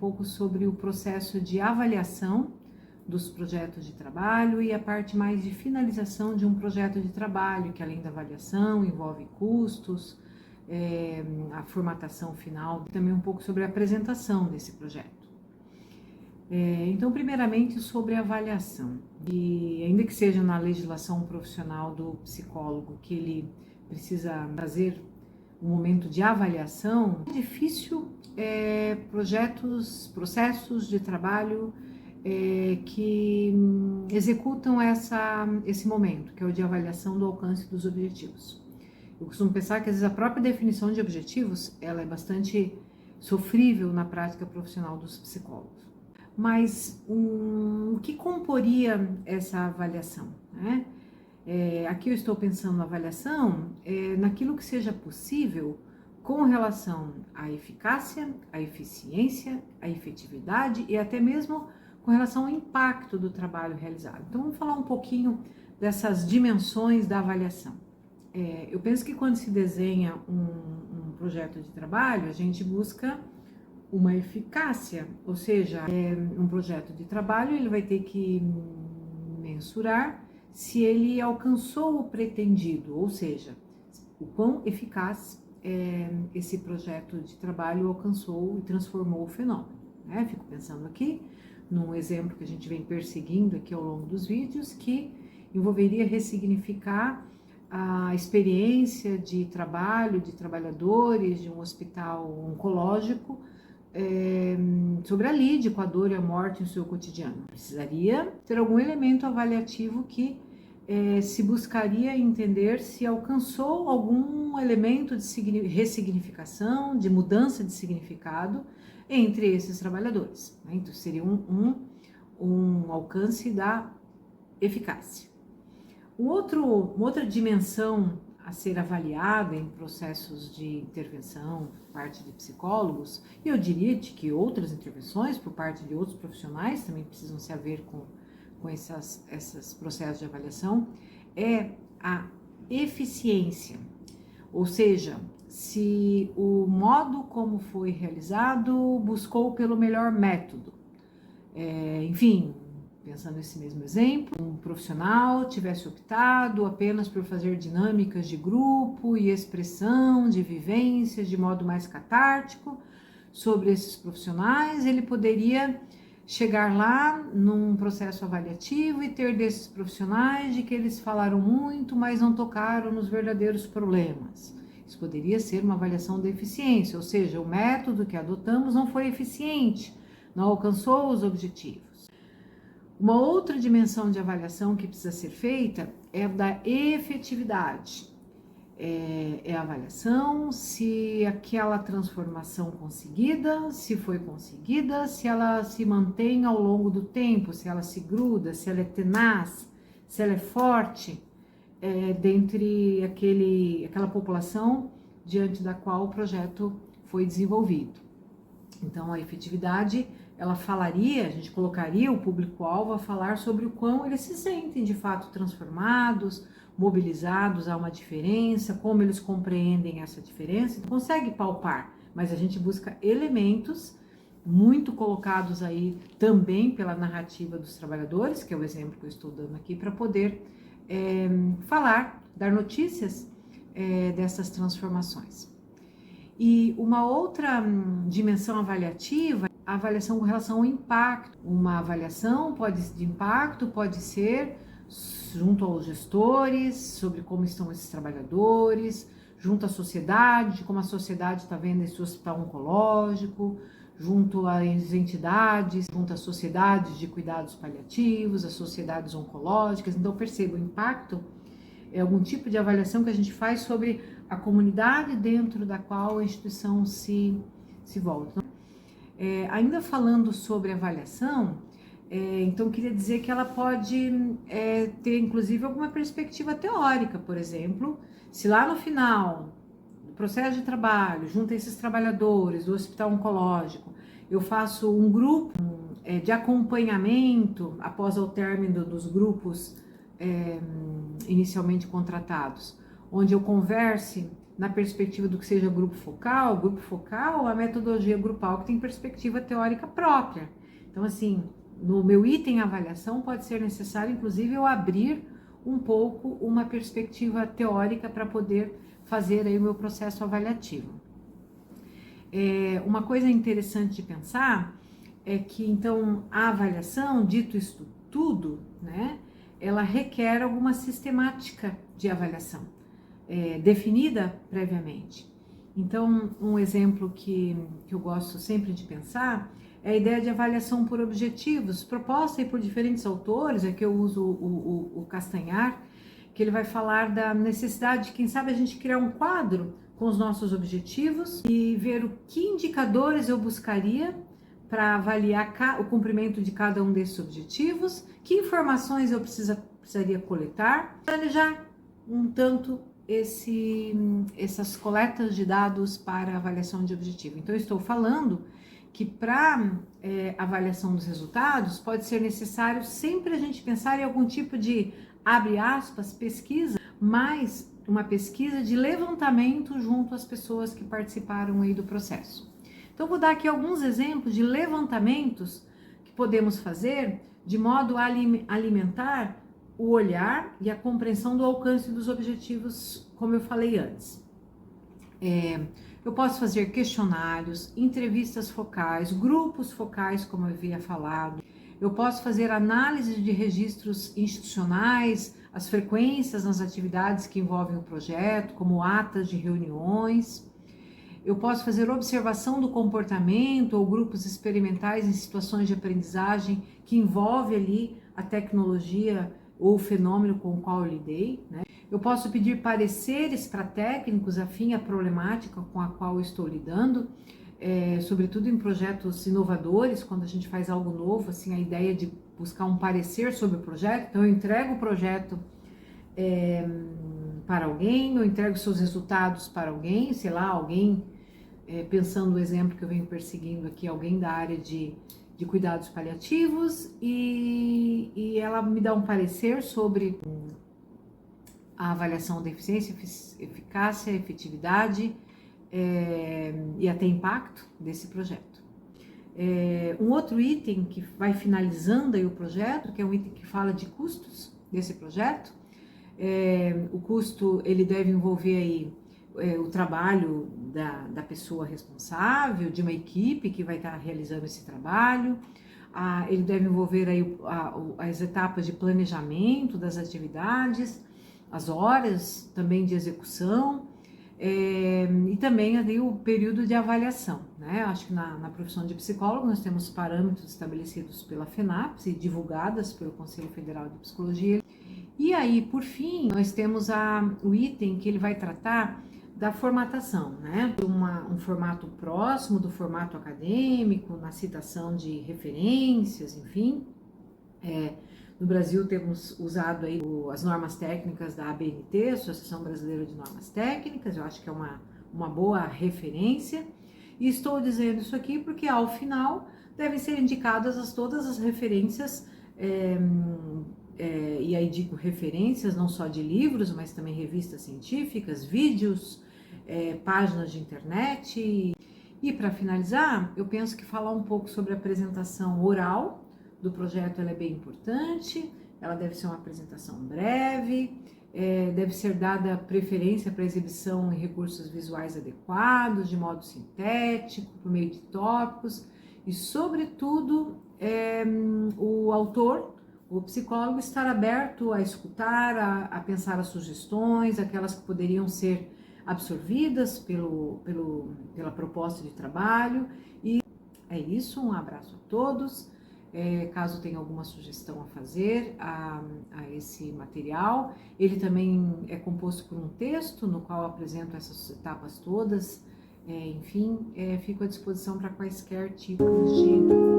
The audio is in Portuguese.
pouco sobre o processo de avaliação dos projetos de trabalho e a parte mais de finalização de um projeto de trabalho, que além da avaliação envolve custos, a formatação final, e também um pouco sobre a apresentação desse projeto. Então, primeiramente, sobre a avaliação. E ainda que seja na legislação profissional do psicólogo que ele precisa fazer um momento de avaliação, é difícil processos de trabalho que executam esse momento, que é o de avaliação do alcance dos objetivos. Eu costumo pensar que às vezes a própria definição de objetivos ela é bastante sofrível na prática profissional dos psicólogos. Mas o que comporia essa avaliação, né? Aqui eu estou pensando na avaliação naquilo que seja possível com relação à eficácia, à eficiência, à efetividade e até mesmo com relação ao impacto do trabalho realizado. Então vamos falar um pouquinho dessas dimensões da avaliação. Eu penso que quando se desenha um projeto de trabalho, a gente busca uma eficácia, ou seja, um projeto de trabalho ele vai ter que mensurar se ele alcançou o pretendido, ou seja, o quão eficaz esse projeto de trabalho alcançou e transformou o fenômeno. Fico pensando aqui num exemplo que a gente vem perseguindo aqui ao longo dos vídeos, que envolveria ressignificar a experiência de trabalho de trabalhadores de um hospital oncológico sobre a lide com a dor e a morte em seu cotidiano. Precisaria ter algum elemento avaliativo que se buscaria entender se alcançou algum elemento de ressignificação, de mudança de significado entre esses trabalhadores. Então seria um alcance da eficácia. Outra dimensão a ser avaliada em processos de intervenção por parte de psicólogos, e eu diria que outras intervenções por parte de outros profissionais também precisam se haver com esses processos de avaliação, é a eficiência, ou seja, se o modo como foi realizado buscou pelo melhor método. Enfim, pensando nesse mesmo exemplo, um profissional tivesse optado apenas por fazer dinâmicas de grupo e expressão de vivências de modo mais catártico sobre esses profissionais, ele poderia chegar lá num processo avaliativo e ter desses profissionais de que eles falaram muito, mas não tocaram nos verdadeiros problemas. Isso poderia ser uma avaliação de eficiência, ou seja, o método que adotamos não foi eficiente, não alcançou os objetivos. Uma outra dimensão de avaliação que precisa ser feita é a da efetividade. É a avaliação se aquela transformação conseguida, se foi conseguida, se ela se mantém ao longo do tempo, se ela se gruda, se ela é tenaz, se ela é forte dentre aquela população diante da qual o projeto foi desenvolvido. Então, a efetividade, ela falaria, a gente colocaria o público-alvo a falar sobre o quão eles se sentem de fato transformados, mobilizados a uma diferença, como eles compreendem essa diferença. Então, consegue palpar, mas a gente busca elementos muito colocados aí também pela narrativa dos trabalhadores, que é o exemplo que eu estou dando aqui, para poder falar, dar notícias dessas transformações. E uma outra dimensão avaliativa, a avaliação com relação ao impacto. Uma avaliação de impacto pode ser junto aos gestores, sobre como estão esses trabalhadores, junto à sociedade, de como a sociedade está vendo esse hospital oncológico, junto às entidades, junto às sociedades de cuidados paliativos, às sociedades oncológicas. Então, perceba, o impacto é algum tipo de avaliação que a gente faz sobre a comunidade dentro da qual a instituição se volta. Então, ainda falando sobre avaliação, então eu queria dizer que ela pode ter inclusive alguma perspectiva teórica, por exemplo, se lá no final do processo de trabalho, junto a esses trabalhadores do hospital oncológico, eu faço um grupo de acompanhamento após o término dos grupos inicialmente contratados, onde eu converse na perspectiva do que seja grupo focal, a metodologia grupal que tem perspectiva teórica própria. Então, assim, no meu item avaliação pode ser necessário, inclusive, eu abrir um pouco uma perspectiva teórica para poder fazer aí o meu processo avaliativo. Uma coisa interessante de pensar é que, então, a avaliação, dito isto tudo, né, ela requer alguma sistemática de avaliação, definida previamente. Então, um exemplo que eu gosto sempre de pensar é a ideia de avaliação por objetivos, proposta aí por diferentes autores. Aqui eu uso o Castanhar, que ele vai falar da necessidade de, quem sabe, a gente criar um quadro com os nossos objetivos e ver o que indicadores eu buscaria para avaliar o cumprimento de cada um desses objetivos, que informações eu precisaria coletar, planejar um tanto essas coletas de dados para avaliação de objetivo. Então, eu estou falando que para avaliação dos resultados pode ser necessário sempre a gente pensar em algum tipo de, abre aspas, pesquisa, mas uma pesquisa de levantamento junto às pessoas que participaram aí do processo. Então, vou dar aqui alguns exemplos de levantamentos que podemos fazer de modo a alimentar o olhar e a compreensão do alcance dos objetivos, como eu falei antes. Eu posso fazer questionários, entrevistas focais, grupos focais, como eu havia falado. Eu posso fazer análise de registros institucionais, as frequências nas atividades que envolvem o projeto, como atas de reuniões. Eu posso fazer observação do comportamento ou grupos experimentais em situações de aprendizagem que envolve ali a tecnologia ou o fenômeno com o qual eu lidei, né? Eu posso pedir pareceres para técnicos afim à problemática com a qual eu estou lidando, sobretudo em projetos inovadores, quando a gente faz algo novo, assim, a ideia de buscar um parecer sobre o projeto. Então, eu entrego o projeto para alguém, eu entrego seus resultados para alguém, sei lá, alguém, pensando no exemplo que eu venho perseguindo aqui, alguém da área de cuidados paliativos, e ela me dá um parecer sobre a avaliação da eficiência, eficácia, efetividade e até impacto desse projeto. Um outro item que vai finalizando aí o projeto, que é um item que fala de custos desse projeto. O custo, ele deve envolver aí o trabalho da pessoa responsável, de uma equipe que vai estar realizando esse trabalho. Ele deve envolver aí as etapas de planejamento das atividades, as horas também de execução, e também ali o período de avaliação, né? Acho que na profissão de psicólogo nós temos parâmetros estabelecidos pela FENAPS e divulgadas pelo Conselho Federal de Psicologia. E aí, por fim, nós temos o item que ele vai tratar da formatação, né? Um formato próximo do formato acadêmico, na citação de referências, enfim. No Brasil temos usado aí as normas técnicas da ABNT, Associação Brasileira de Normas Técnicas. Eu acho que é uma boa referência. E estou dizendo isso aqui porque, ao final, devem ser indicadas todas as referências, e aí digo referências não só de livros, mas também revistas científicas, vídeos, páginas de internet. E para finalizar, eu penso que falar um pouco sobre a apresentação oral do projeto ela é bem importante. Ela deve ser uma apresentação breve, deve ser dada preferência para exibição em recursos visuais adequados, de modo sintético, por meio de tópicos, e sobretudo o autor, o psicólogo, estar aberto a escutar, a pensar as sugestões, aquelas que poderiam ser absorvidas pela proposta de trabalho. E é isso, um abraço a todos. Caso tenha alguma sugestão a fazer a esse material, ele também é composto por um texto no qual apresento essas etapas todas. Enfim, fico à disposição para quaisquer tipos de